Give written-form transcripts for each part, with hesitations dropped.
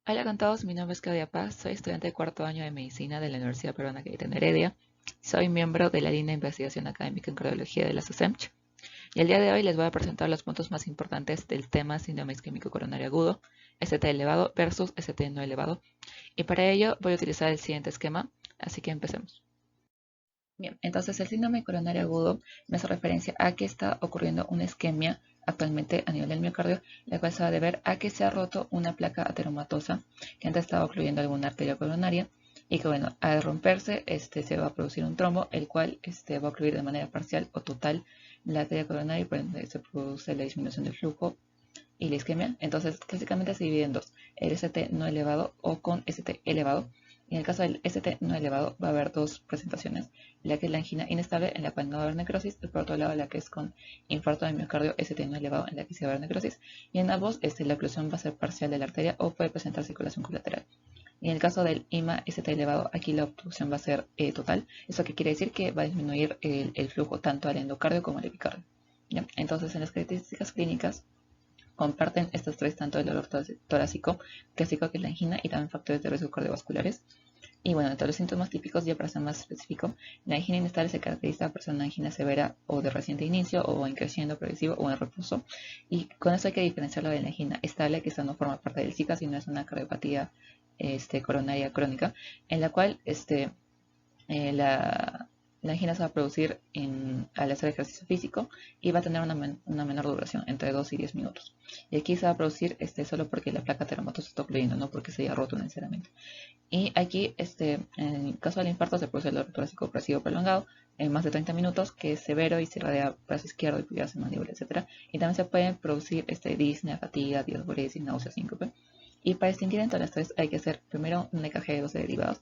Hola con todos, mi nombre es Claudia Paz, soy estudiante de cuarto año de Medicina de la Universidad Peruana Cayetano Heredia. Soy miembro de la línea de investigación académica en cardiología de la SUSEMCH. Y el día de hoy les voy a presentar los puntos más importantes del tema síndrome isquémico coronario agudo, ST elevado versus ST no elevado. Y para ello voy a utilizar el siguiente esquema, así que empecemos. Bien, entonces el síndrome coronario agudo me hace referencia a que está ocurriendo una isquemia actualmente a nivel del miocardio, la cual se va a deber a que se ha roto una placa ateromatosa que antes estaba ocluyendo alguna arteria coronaria y que bueno, al romperse se va a producir un trombo, el cual va a ocluir de manera parcial o total la arteria coronaria y por ende se produce la disminución del flujo y la isquemia. Entonces, clásicamente se divide en dos, el ST no elevado o con ST elevado. En el caso del ST no elevado va a haber dos presentaciones, la que es la angina inestable en la cual no va a haber necrosis y por otro lado la que es con infarto de miocardio ST no elevado en la que sí va a haber necrosis y en ambos la oclusión va a ser parcial de la arteria o puede presentar circulación colateral. Y en el caso del IMA ST elevado, aquí la obstrucción va a ser total. ¿Eso qué quiere decir? Que va a disminuir el flujo tanto al endocardio como al epicardio. ¿Ya? Entonces, en las características clínicas comparten estos tres, tanto el dolor torácico, clásico que es la angina, y también factores de riesgo cardiovasculares. Y bueno, entre los síntomas típicos, ya para ser más específico, la angina inestable se caracteriza por ser una angina severa o de reciente inicio, o en creciendo progresivo, o en reposo. Y con eso hay que diferenciarlo de la angina estable, que esta no forma parte del Zika, sino es una cardiopatía coronaria crónica, en la cual la, la angina se va a producir al hacer ejercicio físico y va a tener una menor duración, entre 2 y 10 minutos. Y aquí se va a producir solo porque la placa teratomotosa se está ocluyendo, no porque se haya roto necesariamente. Y aquí, en el caso del infarto, se produce el dolor torácico opresivo prolongado en más de 30 minutos, que es severo y se irradia brazo izquierdo y pulgadas en mandíbula, etc. Y también se puede producir disnea, fatiga, diosmoresis, náuseas, síncope. Y para distinguir entre las tres hay que hacer primero un EKG de 12 derivados.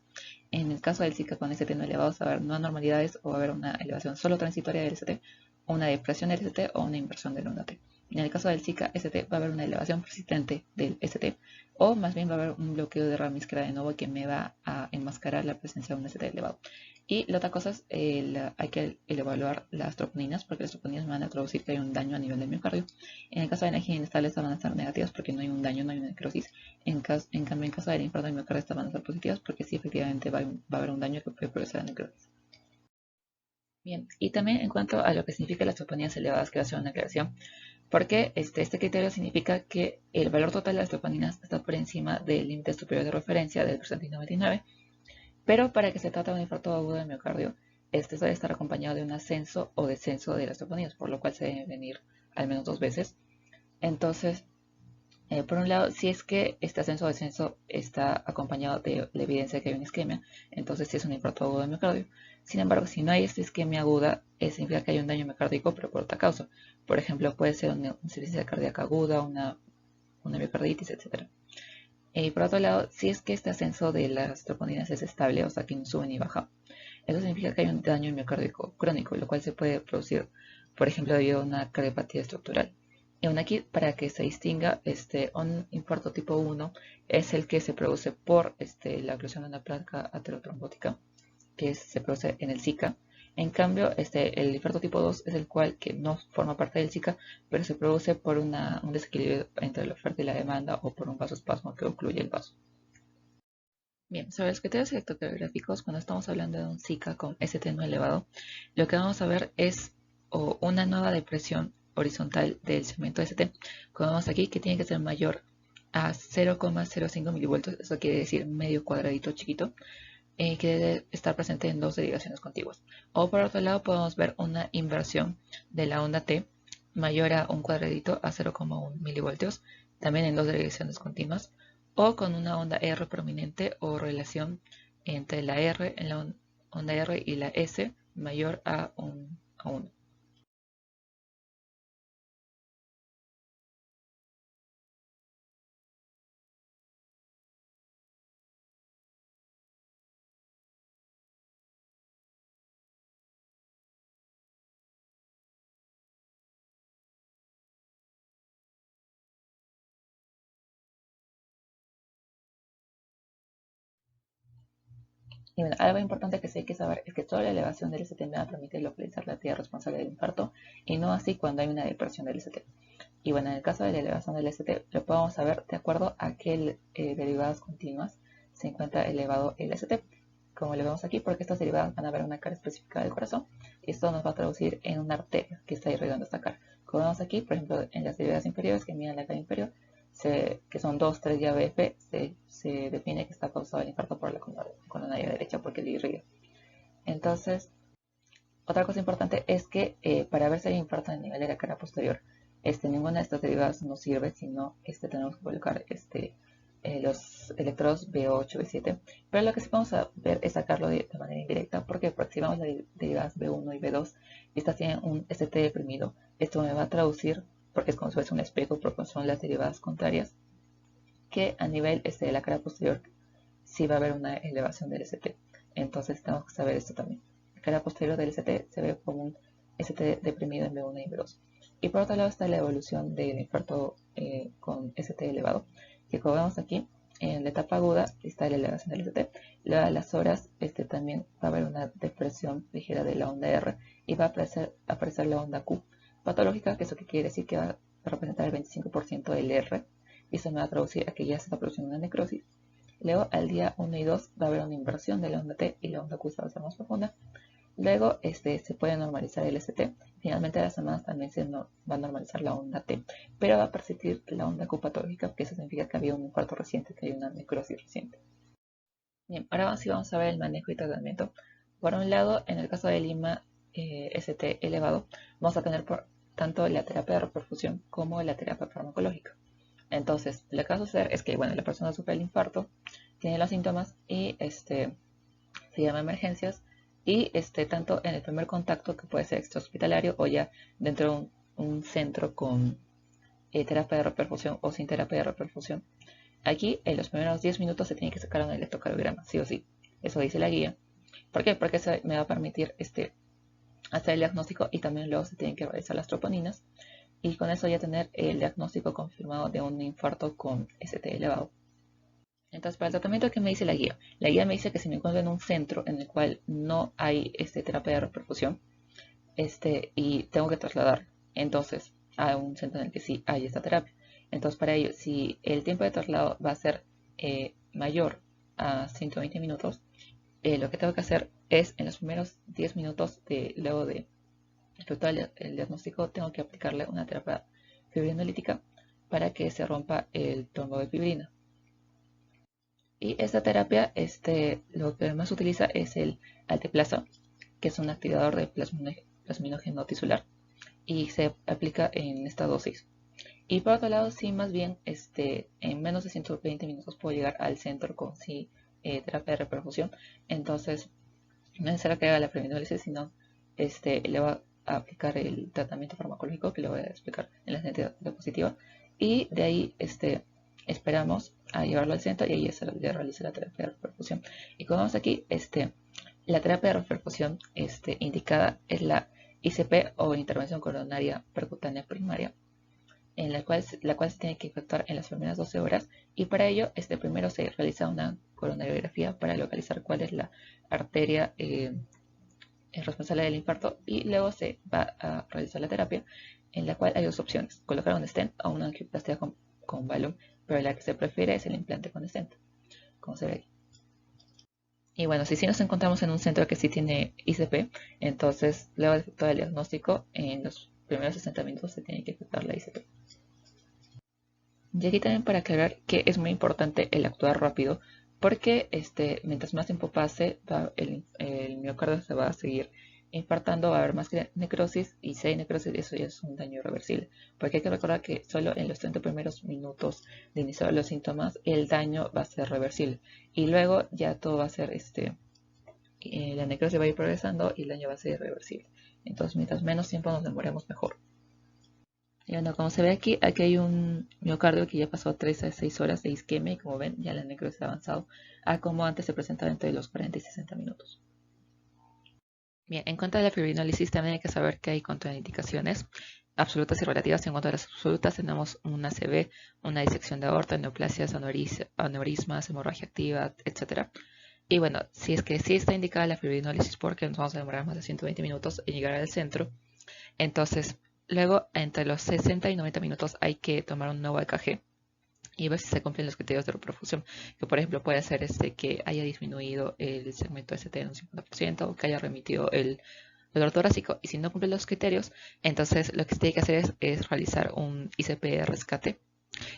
En el caso del Zika con ST no elevado, va a haber no anormalidades o va a haber una elevación solo transitoria del ST, una depresión del ST o una inversión del 1T. En el caso del Zika ST va a haber una elevación persistente del ST o más bien va a haber un bloqueo de raíz de nuevo que me va a enmascarar la presencia de un ST elevado. Y la otra cosa es hay que evaluar las troponinas porque las troponinas me van a traducir que hay un daño a nivel del miocardio. En el caso de la angina inestable estas van a estar negativas porque no hay un daño, no hay una necrosis. En cambio, en caso del infarto de miocardio estas van a ser positivas porque sí efectivamente va a haber un daño que puede producir la necrosis. Bien, y también en cuanto a lo que significa las troponías elevadas, quiero hacer una aclaración, porque este criterio significa que el valor total de las troponinas está por encima del límite superior de referencia del percentil 99, pero para que se trate de un infarto agudo de miocardio, este debe estar acompañado de un ascenso o descenso de las troponinas, por lo cual se debe venir al menos dos veces. Entonces, por un lado, si es que este ascenso o descenso está acompañado de la evidencia de que hay una isquemia, entonces sí es un infarto agudo de miocardio. Sin embargo, si no hay esta isquemia aguda, significa que hay un daño miocárdico, pero por otra causa. Por ejemplo, puede ser una insuficiencia cardíaca aguda, una miocarditis, etc. Y por otro lado, si es que este ascenso de las troponinas es estable, o sea que no sube ni baja, eso significa que hay un daño miocárdico crónico, lo cual se puede producir, por ejemplo, debido a una cardiopatía estructural. Y aún aquí, para que se distinga, un infarto tipo 1 es el que se produce por la oclusión de una placa aterotrombótica, que se produce en el Zika. En cambio, el infarto tipo 2 es el cual que no forma parte del Zika, pero se produce por un desequilibrio entre la oferta y la demanda o por un vasoespasmo que ocluye el vaso. Bien, sobre los criterios electrocardiográficos, cuando estamos hablando de un Zika con ST no elevado, lo que vamos a ver es una nueva depresión horizontal del segmento ST, como vemos aquí, que tiene que ser mayor a 0,05 milivoltios, eso quiere decir medio cuadradito chiquito, que debe estar presente en dos derivaciones contiguas. O por otro lado, podemos ver una inversión de la onda T mayor a un cuadradito a 0,1 milivoltios, también en dos derivaciones continuas, o con una onda R prominente o relación entre la R en la onda R y la S mayor a 1. Y bueno, algo importante que sí hay que saber es que toda la elevación del ST me va a permitir localizar la tía responsable del infarto y no así cuando hay una depresión del ST. Y bueno, en el caso de la elevación del ST, lo podemos saber de acuerdo a qué derivadas continuas se encuentra elevado el ST. Como lo vemos aquí, porque estas derivadas van a ver una cara específica del corazón, y esto nos va a traducir en una arteria que está irrigando esta cara. Como vemos aquí, por ejemplo, en las derivadas inferiores que miden la cara inferior, que son 2, 3 y ABF, se define que está causado el infarto por la coronaria derecha porque le irriga. Entonces, otra cosa importante es que para ver si hay infarto en el nivel de la cara posterior, ninguna de estas derivadas nos sirve, sino tenemos que colocar los electrodos B8, B7. Pero lo que sí vamos a ver es sacarlo de manera indirecta, porque si vamos a las derivadas B1 y B2, y estas tienen un ST deprimido, esto me va a traducir, porque es como si fuese un espejo, porque son las derivadas contrarias, que a nivel de la cara posterior sí va a haber una elevación del ST. Entonces tenemos que saber esto también. La cara posterior del ST se ve como un ST deprimido en B1 y B2. Y por otro lado está la evolución del infarto con ST elevado, que como vemos aquí, en la etapa aguda está la elevación del ST. Luego a las horas también va a haber una depresión ligera de la onda R y va a aparecer la onda Q patológica, que eso que quiere decir que va a representar el 25% del R, y eso me va a traducir a que ya se está produciendo una necrosis. Luego, al día 1 y 2 va a haber una inversión de la onda T y la onda Q se va a hacer más profunda. Luego se puede normalizar el ST. Finalmente, a las semanas también se va a normalizar la onda T, pero va a persistir la onda Q patológica, que eso significa que había un infarto reciente, que hay una necrosis reciente. Bien, ahora sí vamos a ver el manejo y tratamiento. Por un lado, en el caso de Lima ST elevado, vamos a tener tanto la terapia de reperfusión como la terapia farmacológica. Entonces, lo que va a suceder es que, bueno, la persona sufre el infarto, tiene los síntomas y se llama emergencias, y tanto en el primer contacto, que puede ser extrahospitalario o ya dentro de un centro con terapia de reperfusión o sin terapia de reperfusión. Aquí, en los primeros 10 minutos se tiene que sacar un electrocardiograma, sí o sí. Eso dice la guía. ¿Por qué? Porque eso me va a permitir hacer el diagnóstico, y también luego se tienen que realizar las troponinas, y con eso ya tener el diagnóstico confirmado de un infarto con ST elevado. Entonces, para el tratamiento, ¿qué me dice la guía? La guía me dice que si me encuentro en un centro en el cual no hay terapia de reperfusión, y tengo que trasladar entonces a un centro en el que sí hay esta terapia. Entonces, para ello, si el tiempo de traslado va a ser mayor a 120 minutos, lo que tengo que hacer es, en los primeros 10 minutos luego de efectuar el diagnóstico, tengo que aplicarle una terapia fibrinolítica para que se rompa el trombo de fibrina. Y esta terapia, lo que más utiliza es el alteplasa, que es un activador de plasminógeno tisular, y se aplica en esta dosis. Y por otro lado, sí, más bien, en menos de 120 minutos puedo llegar al centro con terapia de reperfusión. Entonces, no es necesario que haga la preminólisis, sino le va a aplicar el tratamiento farmacológico, que le voy a explicar en la siguiente diapositiva. Y de ahí, esperamos a llevarlo al centro, y ahí se le realiza la terapia de reperfusión. Y como vemos aquí, la terapia de reperfusión indicada es la ICP, o intervención coronaria percutánea primaria, en la cual se tiene que efectuar en las primeras 12 horas, y para ello primero se realiza una coronariografía para localizar cuál es la arteria responsable del infarto, y luego se va a realizar la terapia, en la cual hay dos opciones: colocar un stent o una angioplastia con balón, pero la que se prefiere es el implante con stent, como se ve aquí. Y bueno, si nos encontramos en un centro que sí tiene ICP, entonces luego de efectuar el diagnóstico, en los primeros 60 minutos se tiene que efectuar la ICP. Y aquí también para aclarar que es muy importante el actuar rápido, porque mientras más tiempo pase, el miocardio se va a seguir infartando, va a haber más necrosis, y si hay necrosis, eso ya es un daño irreversible. Porque hay que recordar que solo en los 30 primeros minutos de iniciar los síntomas, el daño va a ser reversible. Y luego ya todo va a ser, la necrosis va a ir progresando y el daño va a ser irreversible. Entonces, mientras menos tiempo nos demoremos, mejor. Y bueno, como se ve aquí, hay un miocardio que ya pasó 3 a 6 horas de isquemia, y como ven, ya la necrosis ha avanzado a como antes se presentaba entre los 40 y 60 minutos. Bien, en cuanto a la fibrinólisis, también hay que saber que hay contraindicaciones absolutas y relativas. En cuanto a las absolutas, tenemos una ACV, una disección de aorta, neoplasias, aneurismas, hemorragia activa, etc. Y bueno, si es que sí está indicada la fibrinólisis, porque nos vamos a demorar más de 120 minutos en llegar al centro, entonces Luego, entre los 60 y 90 minutos hay que tomar un nuevo EKG y ver si se cumplen los criterios de reperfusión, que por ejemplo puede ser que haya disminuido el segmento ST en un 50% o que haya remitido el dolor torácico. Y si no cumple los criterios, entonces lo que se tiene que hacer es realizar un ICP de rescate,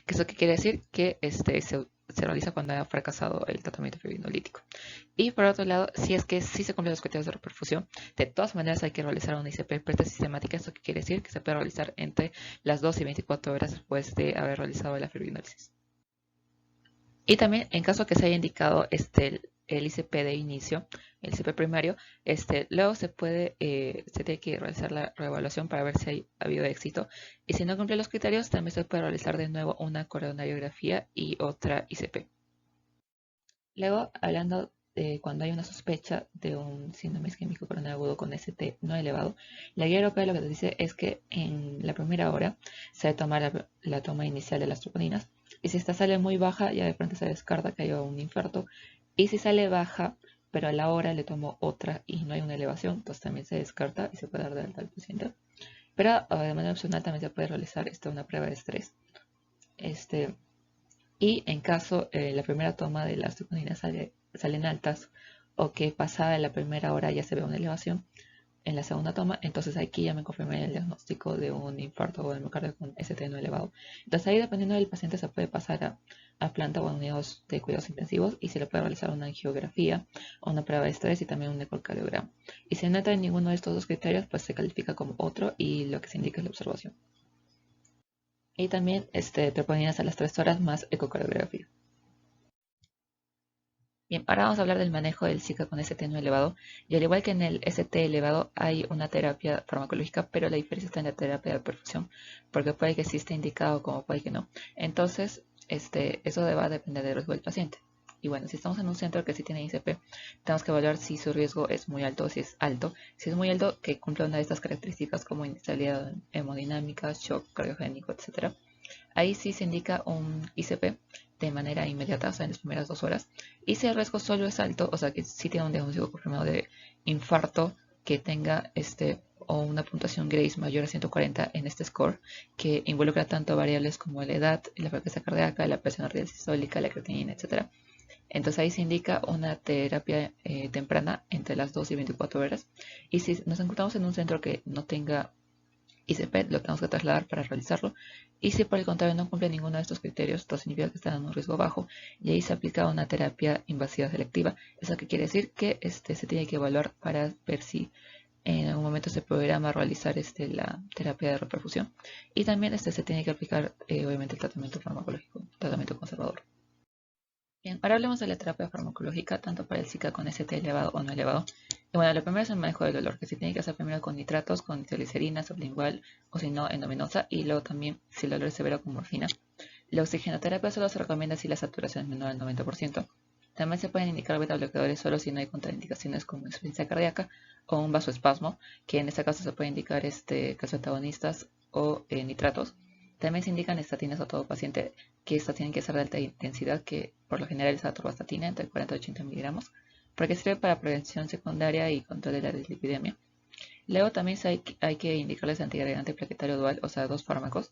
que eso que quiere decir que se realiza cuando haya fracasado el tratamiento fibrinolítico. Y por otro lado, si es que sí se cumplen los criterios de reperfusión, de todas maneras hay que realizar una ICP sistemática. Esto que quiere decir que se puede realizar entre las 2 y 24 horas después de haber realizado la fibrinólisis. Y también en caso que se haya indicado el ICP de inicio, el ICP primario, luego se tiene que realizar la reevaluación para ver si ha habido éxito. Y si no cumple los criterios, también se puede realizar de nuevo una coronariografía y otra ICP. Luego, hablando de cuando hay una sospecha de un síndrome isquémico coronario agudo con ST no elevado, la guía europea lo que nos dice es que en la primera hora se debe tomar la toma inicial de las troponinas, y si esta sale muy baja, ya de pronto se descarta que haya un infarto, y si sale baja, pero a la hora le tomo otra y no hay una elevación, entonces también se descarta y se puede dar de alta al paciente. Pero de manera opcional también se puede realizar una prueba de estrés. Y en caso la primera toma de las troponinas salen altas, o que pasada la primera hora ya se ve una elevación en la segunda toma, entonces aquí ya me confirmé el diagnóstico de un infarto o de miocardio con ST no elevado. Entonces ahí, dependiendo del paciente, se puede pasar a planta o a unidades de cuidados intensivos, y se le puede realizar una angiografía o una prueba de estrés y también un ecocardiograma. Y si no entra en ninguno de estos dos criterios, pues se califica como otro y lo que se indica es la observación. Y también troponinas a las 3 horas más ecocardiografía. Bien, ahora vamos a hablar del manejo del Zika con ST no elevado. Y al igual que en el ST elevado, hay una terapia farmacológica, pero la diferencia está en la terapia de perfusión, porque puede que sí esté indicado como puede que no. Entonces, eso va a depender del riesgo del paciente. Y bueno, si estamos en un centro que sí tiene ICP, tenemos que evaluar si su riesgo es muy alto o si es alto. Si es muy alto, que cumple una de estas características como inestabilidad hemodinámica, shock cardiogénico, etc. Ahí sí se indica un ICP de manera inmediata, o sea, en las primeras 2 horas. Y si el riesgo solo es alto, o sea, que sí tiene un diagnóstico confirmado de infarto, que tenga o una puntuación Grace mayor a 140 en este score, que involucra tanto variables como la edad, la frecuencia cardíaca, la presión arterial sistólica, la creatinina, etc. Entonces ahí se indica una terapia temprana entre las 2 y 24 horas. Y si nos encontramos en un centro que no tenga ICP, lo tenemos que trasladar para realizarlo. Y si por el contrario no cumple ninguno de estos criterios, entonces significa que está en un riesgo bajo, y ahí se aplica una terapia invasiva selectiva. Eso que quiere decir que se tiene que evaluar para ver si en algún momento se programa realizar la terapia de reperfusión. Y también se tiene que aplicar obviamente el tratamiento farmacológico, tratamiento conservador. Bien, ahora hablemos de la terapia farmacológica, tanto para el Zika con ST elevado o no elevado. Y bueno, lo primero es el manejo del dolor, que se tiene que hacer primero con nitratos, con nitroglicerina, sublingual, o si no, endovenosa, y luego también, si el dolor es severo, con morfina. La oxigenoterapia solo se recomienda si la saturación es menor al 90%. También se pueden indicar beta bloqueadores solo si no hay contraindicaciones como insuficiencia cardíaca o un vasoespasmo, que en este caso se puede indicar calcioantagonistas o nitratos. También se indican estatinas a todo paciente, que estas tienen que ser de alta intensidad, que por lo general es atorvastatina entre 40 y 80 miligramos, porque sirve para prevención secundaria y control de la dislipidemia. Luego también hay que indicarles antiagregante plaquetario dual, o sea, 2 fármacos.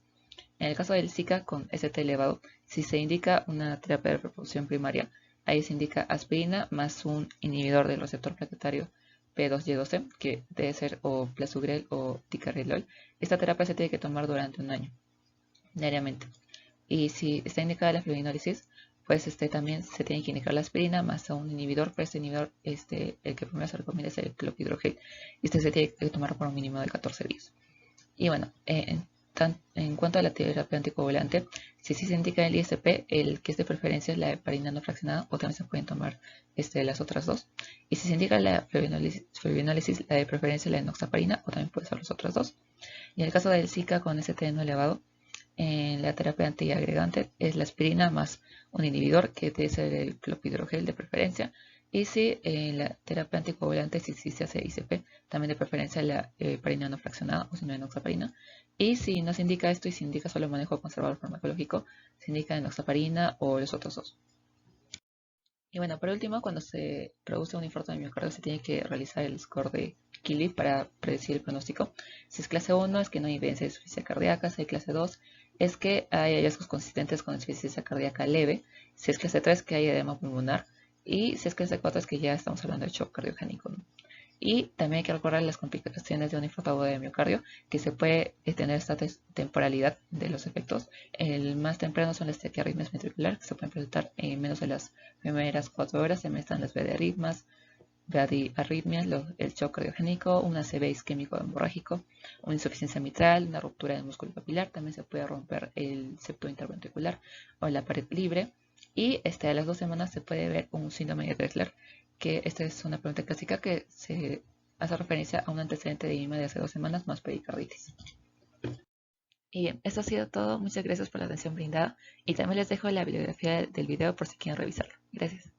En el caso del Zika con ST elevado, si se indica una terapia de reperfusión primaria, ahí se indica aspirina más un inhibidor del receptor plaquetario P2Y12, que debe ser o plasugrel o ticagrelol. Esta terapia se tiene que tomar durante un año, diariamente. Y si está indicada la fibrinólisis, pues también se tiene que indicar la aspirina más un inhibidor, pero este inhibidor, el que primero se recomienda es el clopidogrel, y se tiene que tomar por un mínimo de 14 días. Y bueno, en cuanto a la terapia anticoagulante, si sí se indica el ISP, el que es de preferencia es la heparina no fraccionada, o también se pueden tomar las otras dos. Y si se indica la fibrinólisis, la de preferencia es la enoxaparina, o también puede ser las otras dos. Y en el caso del Zika con ST no elevado, en la terapia antiagregante es la aspirina más un inhibidor, que debe ser el clopidogrel de preferencia. Y si en la terapia anticoagulante, si se hace ICP, también de preferencia la heparina no fraccionada, o si no enoxaparina. Y si no se indica esto y se indica solo manejo conservador farmacológico, se indica enoxaparina o los otros dos. Y bueno, por último, cuando se produce un infarto de miocardio, se tiene que realizar el score de Kili para predecir el pronóstico. Si es clase 1, es que no hay evidencia de insuficiencia cardíaca. Si es clase 2, es que hay hallazgos consistentes con insuficiencia cardíaca leve. Si es clase 3, que hay edema pulmonar. Y si es clase 4, es que ya estamos hablando de shock cardiogénico, ¿no? Y también hay que recordar las complicaciones de un infarto agudo de miocardio, que se puede tener esta temporalidad de los efectos. El más temprano son las taquiarritmias ventricular, que se pueden presentar en menos de las primeras 4 horas. También están las bradiarritmias, el shock cardiogénico, un ACV isquémico hemorrágico, una insuficiencia mitral, una ruptura del músculo papilar. También se puede romper el septo interventricular o la pared libre. Y a las 2 semanas se puede ver un síndrome de Drexler, que esta es una pregunta clásica que se hace referencia a un antecedente de IMA de hace 2 semanas más pericarditis. Y bien, esto ha sido todo. Muchas gracias por la atención brindada y también les dejo la bibliografía del video por si quieren revisarlo. Gracias.